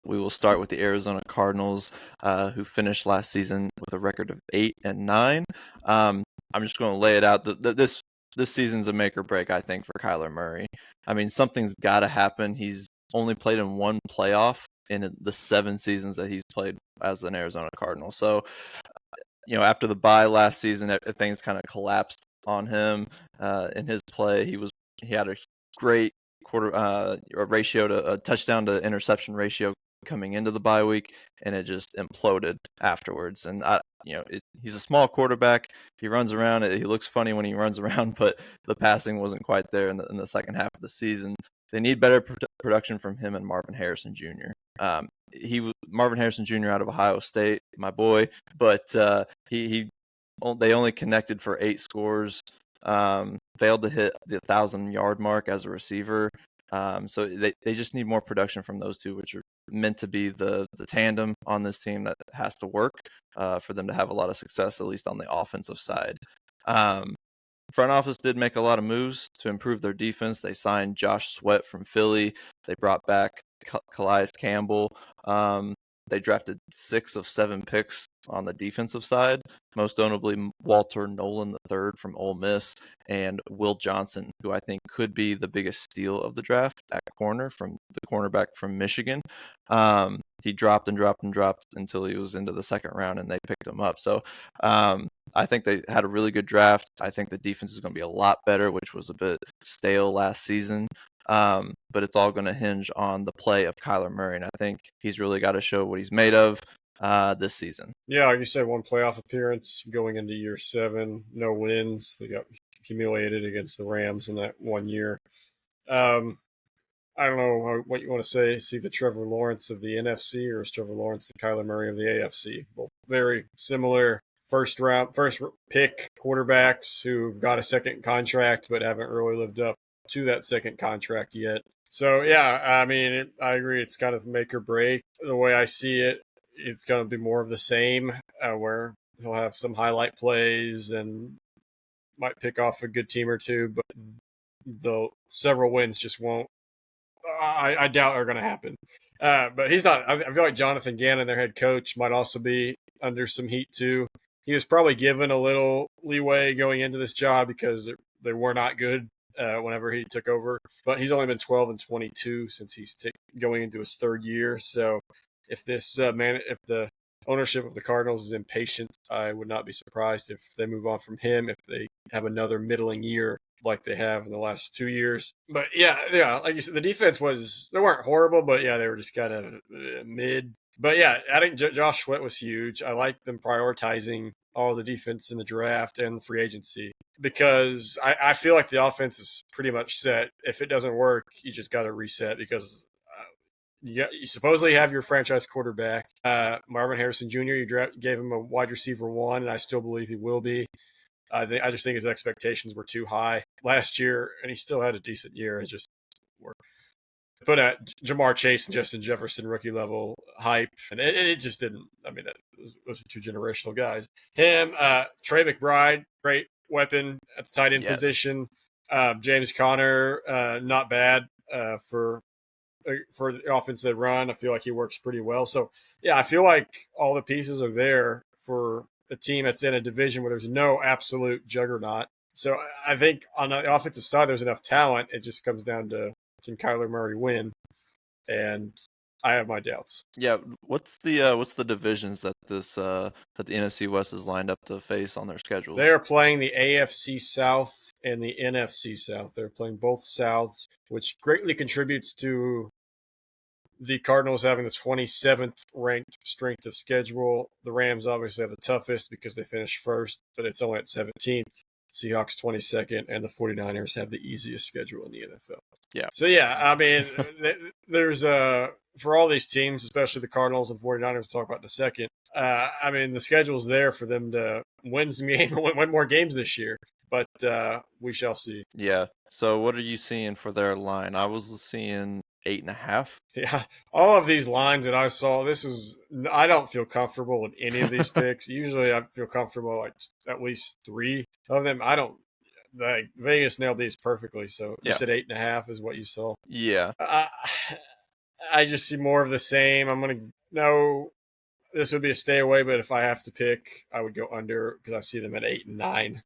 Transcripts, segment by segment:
we will start with the Arizona Cardinals, who finished last season with a record of 8-9. I'm just going to lay it out. This season's a make or break, I think, for Kyler Murray. I mean, something's got to happen. He's only played in one playoff in the 7 seasons that he's played as an Arizona Cardinal. So, after the bye last season, things kind of collapsed on him in his play. He had a great ratio to a touchdown to interception ratio coming into the bye week, and it just imploded afterwards. And he's a small quarterback. He runs around. He looks funny when he runs around, but the passing wasn't quite there in the second half of the season. They need better production from him and Marvin Harrison Jr. Marvin Harrison Jr. out of Ohio State, my boy, but they only connected for 8 scores. Failed to hit the 1,000-yard mark as a receiver. So they just need more production from those two, which are meant to be the tandem on this team that has to work for them to have a lot of success, at least on the offensive side. Front office did make a lot of moves to improve their defense. They signed Josh Sweat from Philly. They brought back Calais Campbell. They drafted 6 of 7 picks on the defensive side, most notably Walter Nolan III from Ole Miss and Will Johnson, who I think could be the biggest steal of the draft at corner from the cornerback from Michigan. He dropped and dropped and dropped until he was into the second round, and they picked him up. So I think they had a really good draft. I think the defense is going to be a lot better, which was a bit stale last season. But it's all going to hinge on the play of Kyler Murray, and I think he's really got to show what he's made of this season. Yeah, like you said, one playoff appearance going into year 7, no wins. They got humiliated against the Rams in that one year. I don't know what you want to say. See the Trevor Lawrence of the NFC, or is Trevor Lawrence the Kyler Murray of the AFC? Both very similar first pick quarterbacks who've got a second contract but haven't really lived up to that second contract yet. So, yeah, I mean, I agree. It's kind of make or break. The way I see it, it's going to be more of the same, where he'll have some highlight plays and might pick off a good team or two, but the several wins just won't. I doubt are going to happen. But he's not. I feel like Jonathan Gannon, their head coach, might also be under some heat too. He was probably given a little leeway going into this job because they were not good whenever he took over. But he's only been 12-22 since he's going into his third year. So if this if the ownership of the Cardinals is impatient, I would not be surprised if they move on from him if they have another middling year like they have in the last 2 years. But yeah, like you said, the defense they weren't horrible, but yeah, they were just kind of mid. But yeah, adding Josh Sweat was huge. I like them prioritizing all the defense in the draft and free agency because I feel like the offense is pretty much set. If it doesn't work, you just got to reset because you supposedly have your franchise quarterback, Marvin Harrison Jr. You gave him a wide receiver 1, and I still believe he will be. I just think his expectations were too high last year, and he still had a decent year. It's just put at Jamar Chase and Justin Jefferson rookie level hype, and it just didn't. I mean, those are 2 generational guys. Him, Trey McBride, great weapon at the tight end position. James Conner, not bad for the offense they run. I feel like he works pretty well. So, yeah, I feel like all the pieces are there for a team that's in a division where there's no absolute juggernaut. So I think on the offensive side, there's enough talent. It just comes down to can Kyler Murray win? And I have my doubts. Yeah, what's the divisions that the NFC West is lined up to face on their schedules? They are playing the AFC South and the NFC South. They're playing both Souths, which greatly contributes to the Cardinals having the 27th ranked strength of schedule. The Rams obviously have the toughest because they finished first, but it's only at 17th. Seahawks 22nd, and the 49ers have the easiest schedule in the NFL. Yeah. So, yeah, I mean, there's for all these teams, especially the Cardinals and 49ers we'll talk about in a second, I mean, the schedule's there for them to win some games, win more games this year. But we shall see. Yeah. So what are you seeing for their line? I was seeing 8.5. Yeah, all of these lines that I saw, I don't feel comfortable with any of these picks. Usually I feel comfortable like at least 3 of them. I don't, like Vegas nailed these perfectly. So you said 8.5 is what you saw. Yeah. I just see more of the same. I'm going to know this would be a stay away, but if I have to pick, I would go under because I see them at 8 and 9.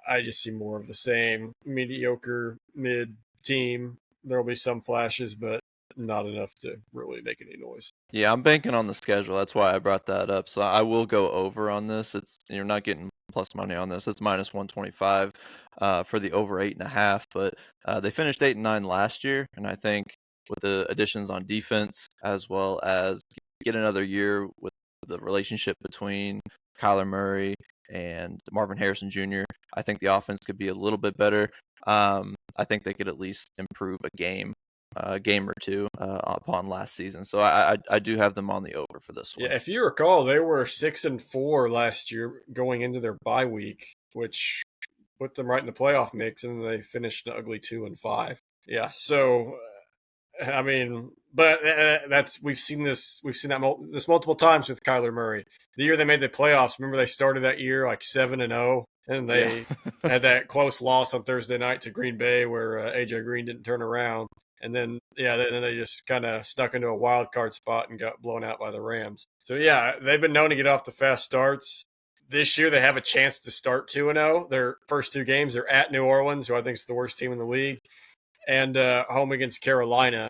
I just see more of the same mediocre mid team. There will be some flashes, but not enough to really make any noise. Yeah, I'm banking on the schedule. That's why I brought that up. So I will go over on this. You're not getting plus money on this. It's minus 125 for the over 8.5. But they finished 8 and 9 last year, and I think with the additions on defense as well as get another year with the relationship between Kyler Murray and Marvin Harrison Jr., I think the offense could be a little bit better. I think they could at least improve a game or two upon last season. So I do have them on the over for this one. Yeah, if you recall, they were 6-4 last year going into their bye week, which put them right in the playoff mix, and they finished an ugly 2-5. Yeah, so I mean, but that's we've seen this multiple times with Kyler Murray. The year they made the playoffs, remember they started that year like 7-0, and they had that close loss on Thursday night to Green Bay where AJ Green didn't turn around, and then then they just kind of stuck into a wild card spot and got blown out by the Rams. So yeah, they've been known to get off the fast starts. This year they have a chance to start 2-0. Their first two games are at New Orleans, who I think is the worst team in the league, and home against Carolina.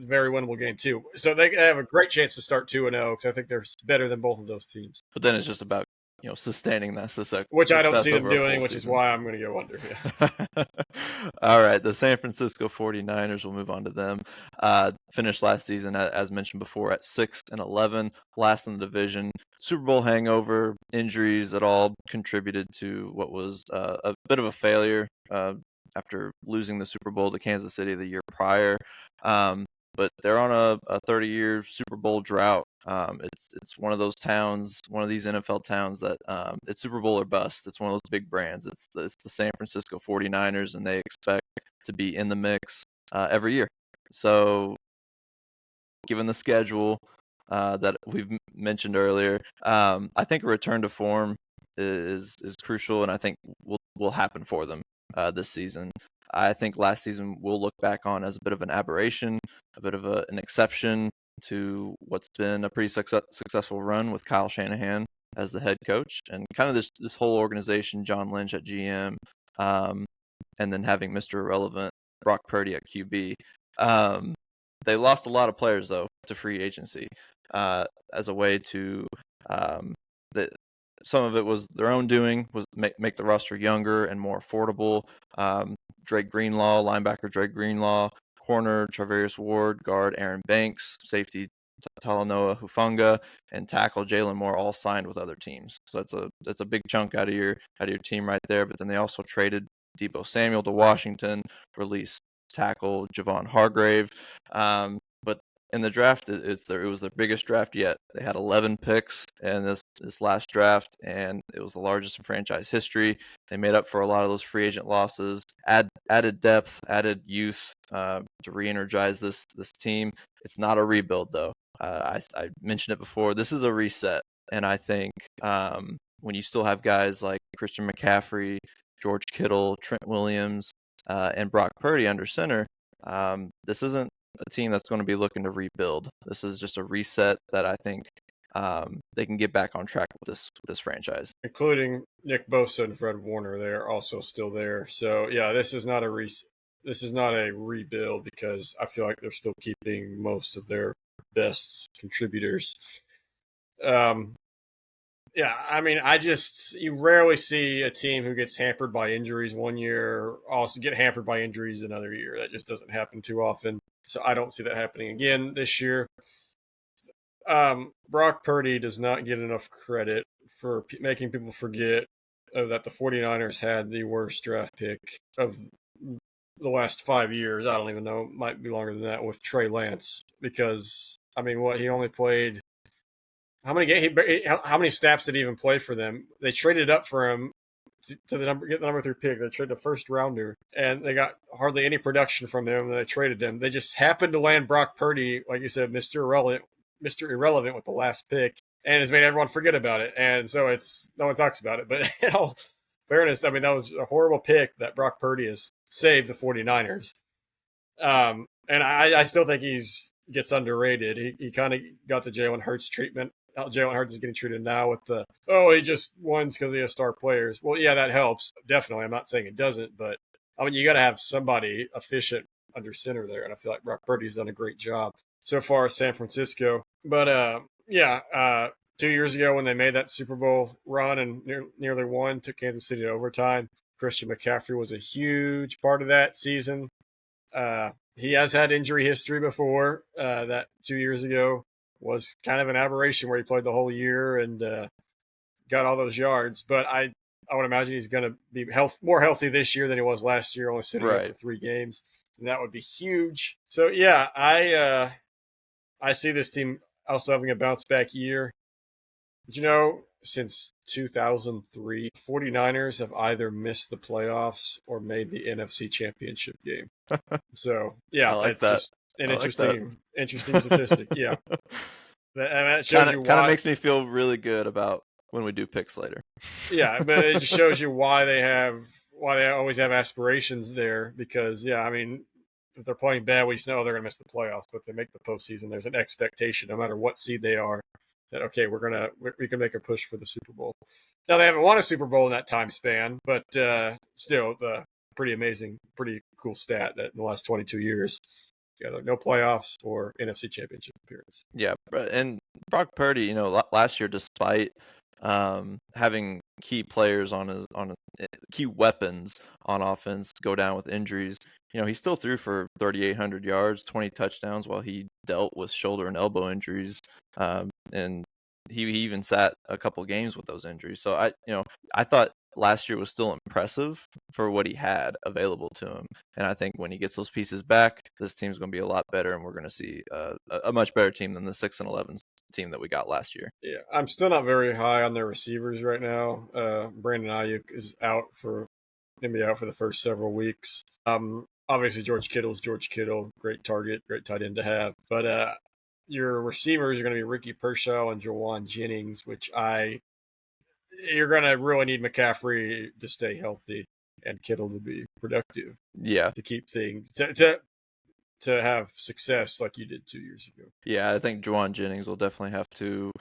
Very winnable game too. So they have a great chance to start 2-0 because I think they're better than both of those teams. But then it's just about sustaining that success, which I don't see them doing, which season. is why I'm going to go under. Yeah. All right, the San Francisco 49ers, we'll move on to them. Finished last season, as mentioned before, at 6-11, last in the division. Super Bowl hangover, injuries at all contributed to what was a bit of a failure after losing the Super Bowl to Kansas City the year prior. But they're on a 30-year Super Bowl drought. It's one of those towns, one of these NFL towns that it's Super Bowl or bust. It's one of those big brands. It's the San Francisco 49ers, and they expect to be in the mix every year. So given the schedule that we've mentioned earlier, I think a return to form is crucial, and I think will happen for them this season. I think last season we'll look back on as a bit of an aberration, a bit of an exception to what's been a pretty successful run with Kyle Shanahan as the head coach, and kind of this whole organization, John Lynch at GM, and then having Mr. Irrelevant, Brock Purdy at QB. They lost a lot of players, though, to free agency as a way to some of it was their own doing, was make the roster younger and more affordable. Drake Greenlaw, linebacker Drake Greenlaw, corner Travarius Ward, guard Aaron Banks, safety Talanoa Hufanga, and tackle Jalen Moore all signed with other teams. So that's a big chunk out of your team right there. But then they also traded Deebo Samuel to Washington, released tackle Javon Hargrave. But in the draft, it was their biggest draft yet. They had 11 picks in this last draft, and it was the largest in franchise history. They made up for a lot of those free agent losses, added depth, added youth to re-energize this team. It's not a rebuild, though. I mentioned it before. This is a reset, and I think when you still have guys like Christian McCaffrey, George Kittle, Trent Williams, and Brock Purdy under center, this isn't a team that's going to be looking to rebuild. This is just a reset that I think they can get back on track with this franchise. Including Nick Bosa and Fred Warner, they're also still there. So yeah, this is not a rebuild because I feel like they're still keeping most of their best contributors. Yeah, I mean, you rarely see a team who gets hampered by injuries one year also get hampered by injuries another year. That just doesn't happen too often. So I don't see that happening again this year. Brock Purdy does not get enough credit for making people forget that the 49ers had the worst draft pick of the last 5 years. I don't even know. It might be longer than that with Trey Lance because, I mean, he only played – how many snaps did he even play for them? They traded up for him to get the number 3 pick. They traded a first rounder, and they got hardly any production from him. They traded him. They just happened to land Brock Purdy, like you said, Mr. Irrelevant with the last pick, and has made everyone forget about it. And so no one talks about it. But in all fairness, I mean, that was a horrible pick that Brock Purdy has saved the 49ers. And I still think gets underrated. He kind of got the Jalen Hurts treatment. How Jalen Hurts is getting treated now with he just won because he has star players. Well, yeah, that helps definitely. I'm not saying it doesn't, but I mean you got to have somebody efficient under center there, and I feel like Brock Purdy's done a great job so far as San Francisco. But 2 years ago when they made that Super Bowl run and nearly won, took Kansas City to overtime. Christian McCaffrey was a huge part of that season. He has had injury history before. That 2 years ago was kind of an aberration where he played the whole year and got all those yards. But I would imagine he's going to be more healthy this year than he was last year, only sitting out for 3 games. And that would be huge. So, yeah, I see this team also having a bounce back year. Since 2003, 49ers have either missed the playoffs or made the NFC Championship game. So, yeah, like that's that. just an interesting statistic. Yeah. That shows you why. Kind of makes me feel really good about when we do picks later. Yeah, but it just shows you why they always have aspirations there because, yeah, I mean, if they're playing bad, we just know they're going to miss the playoffs, but they make the postseason. There's an expectation, no matter what seed they are, that, okay, we can make a push for the Super Bowl. Now, they haven't won a Super Bowl in that time span, but still, pretty amazing, pretty cool stat that in the last 22 years, no playoffs or NFC Championship appearance. Yeah, and Brock Purdy, last year, despite having key players on key weapons on offense go down with injuries, he still threw for 3,800 yards, 20 touchdowns while he dealt with shoulder and elbow injuries, and he even sat a couple games with those injuries. So I thought last year was still impressive for what he had available to him, and I think when he gets those pieces back, this team's going to be a lot better, and we're going to see a much better team than the 6-11 team that we got last year. Yeah, I'm still not very high on their receivers right now. Brandon Ayuk is going to be out for the first several weeks. Obviously, George Kittle's George Kittle, great target, great tight end to have. But your receivers are going to be Ricky Pershaw and Jawan Jennings, which you're going to really need McCaffrey to stay healthy and Kittle to be productive. Yeah, to keep things to have success like you did 2 years ago. Yeah, I think Jawan Jennings will definitely have to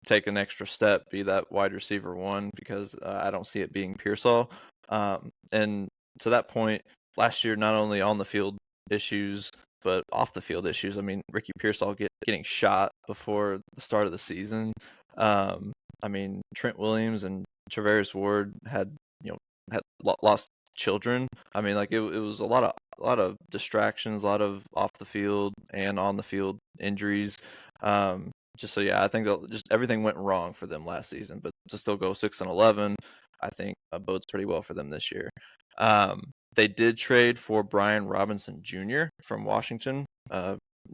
take an extra step, be that wide receiver one, because I don't see it being Pearsall. And to that point, last year, not only on the field issues, but off the field issues. I mean, Ricky Pearsall getting shot before the start of the season. I mean, Trent Williams and Travaris Ward had lost children. I mean, like it was a lot of distractions, a lot of off the field and on the field injuries. I think just everything went wrong for them last season, but to still go 6-11, I think bodes pretty well for them this year. They did trade for Brian Robinson Jr. from Washington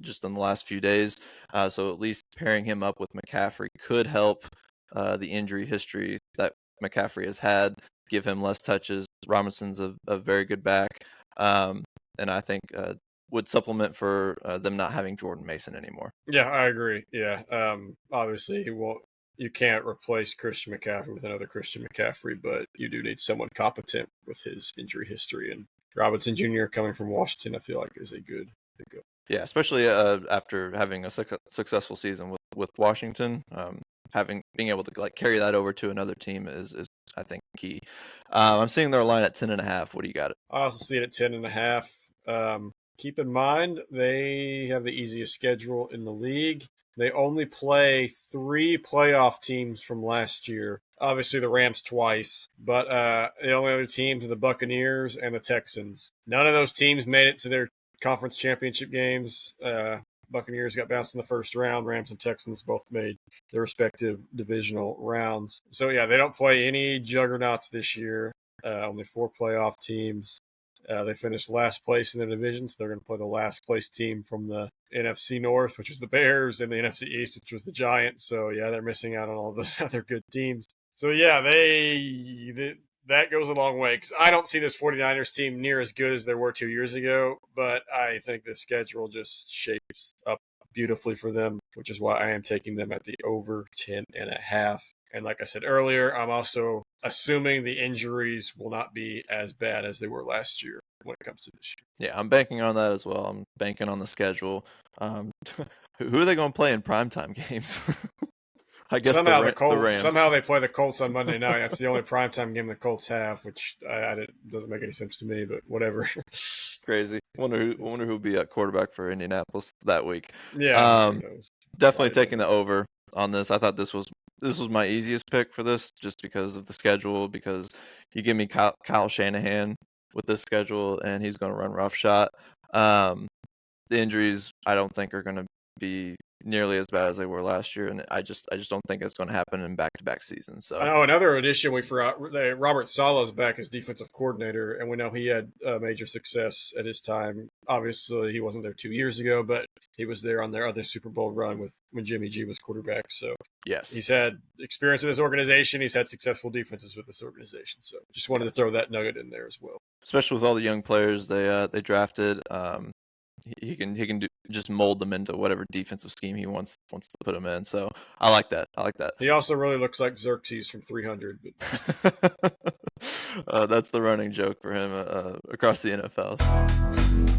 just in the last few days, so at least pairing him up with McCaffrey could help the injury history that McCaffrey has had, give him less touches. Robinson's a very good back, and I think would supplement for them not having Jordan Mason anymore. Yeah, I agree. Yeah, obviously you can't replace Christian McCaffrey with another Christian McCaffrey, but you do need someone competent with his injury history. And Robinson Jr. coming from Washington, I feel like is a good go. Yeah, especially after having a successful season with Washington, being able to carry that over to another team is I think key. I'm seeing their line at 10.5. What do you got? I also see it at 10.5. Keep in mind they have the easiest schedule in the league. They only play 3 playoff teams from last year. Obviously, the Rams twice, but the only other teams are the Buccaneers and the Texans. None of those teams made it to their conference championship games. Buccaneers got bounced in the first round. Rams and Texans both made their respective divisional rounds. So, yeah, they don't play any juggernauts this year. Only 4 playoff teams. They finished last place in their division, so they're going to play the last place team from the NFC North, which is the Bears, and the NFC East, which was the Giants. So, yeah, they're missing out on all the other good teams. So, yeah, that goes a long way because I don't see this 49ers team near as good as they were 2 years ago, but I think the schedule just shapes up beautifully for them, which is why I am taking them at the over 10.5. And like I said earlier, I'm also assuming the injuries will not be as bad as they were last year. when it comes to this Yeah, I'm banking on that as well. I'm banking on the schedule. Who are they going to play in primetime games? I guess Somehow the Rams. Somehow they play the Colts on Monday night. That's the only primetime game the Colts have, which doesn't make any sense to me. But whatever. Crazy. Wonder who'll be at quarterback for Indianapolis that week. Yeah, who knows? Definitely taking the over on this. I thought this was my easiest pick for this, just because of the schedule. Because you give me Kyle Shanahan with this schedule, and he's going to run roughshod. The injuries I don't think are going to be nearly as bad as they were last year, and I just don't think it's going to happen in back-to-back seasons. So I know another addition we forgot. Robert Saleh's back as defensive coordinator, and we know he had major success at his time. Obviously, he wasn't there 2 years ago, but he was there on their other Super Bowl run when Jimmy G was quarterback. So yes, he's had experience with this organization. He's had successful defenses with this organization. So just wanted to throw that nugget in there as well. Especially with all the young players they drafted. He can just mold them into whatever defensive scheme he wants to put them in. So I like that. He also really looks like Xerxes from 300. That's the running joke for him across the NFL.